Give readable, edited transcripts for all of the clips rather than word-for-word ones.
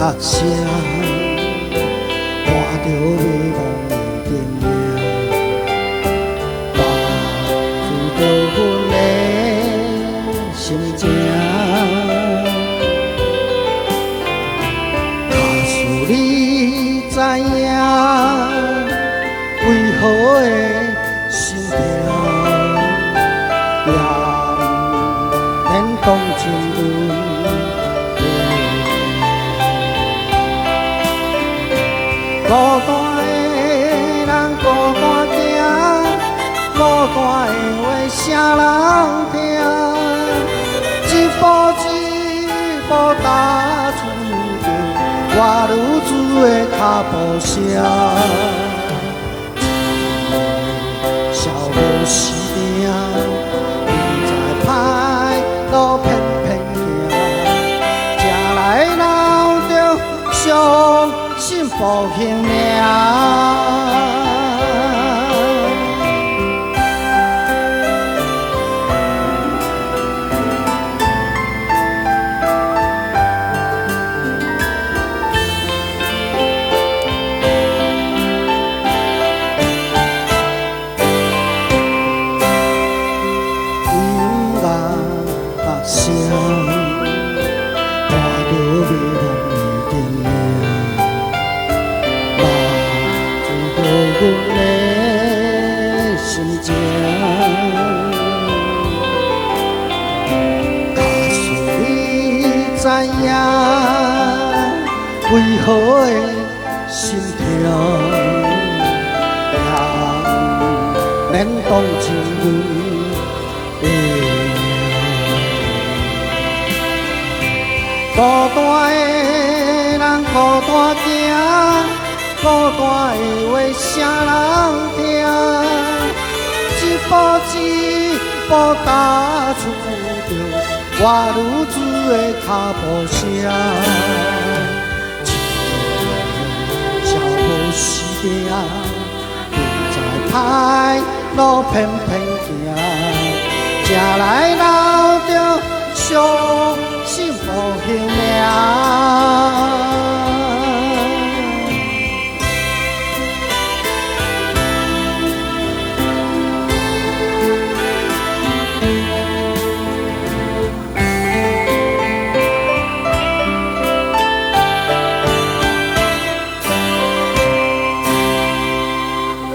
学声，看着迷茫的命，望住着阮的心情。假使你知影，为何会心痛，也不免讲情阮。 孤单的人孤单行，孤单的话啥人听？一步一步踏出着我女子的脚步声。少无时定，不知歹路偏偏行，吃来留着伤。 幸福性命，音乐发声，看着迷茫的天命。 阮的心情，假使你知影，为何会心痛，也免当情阮的命。孤单的人孤单行。 孤单的话啥人听？一步一步踏出着我女子的脚步声。少无时定，不知歹路偏偏行，吃来留着伤幸福性命。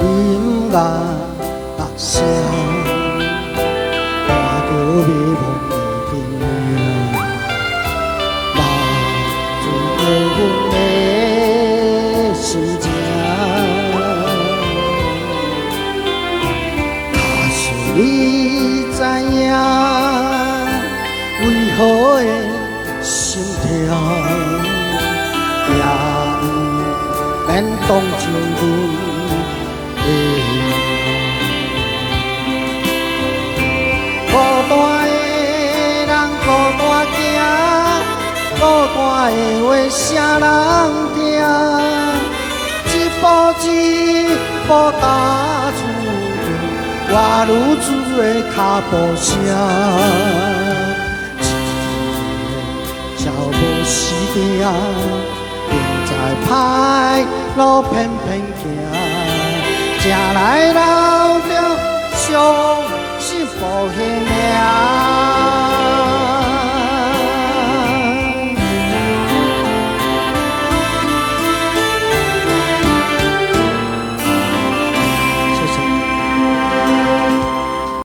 音乐发声，看着迷茫的天命，望住着阮的心情。假使你知影，为何会心痛，也不免当情阮。 孤单的人孤单行，孤单的话啥人听？一步一步踏出着我女子的脚步声。少无时定，不知歹路偏偏行。 吃来留着伤幸福性命。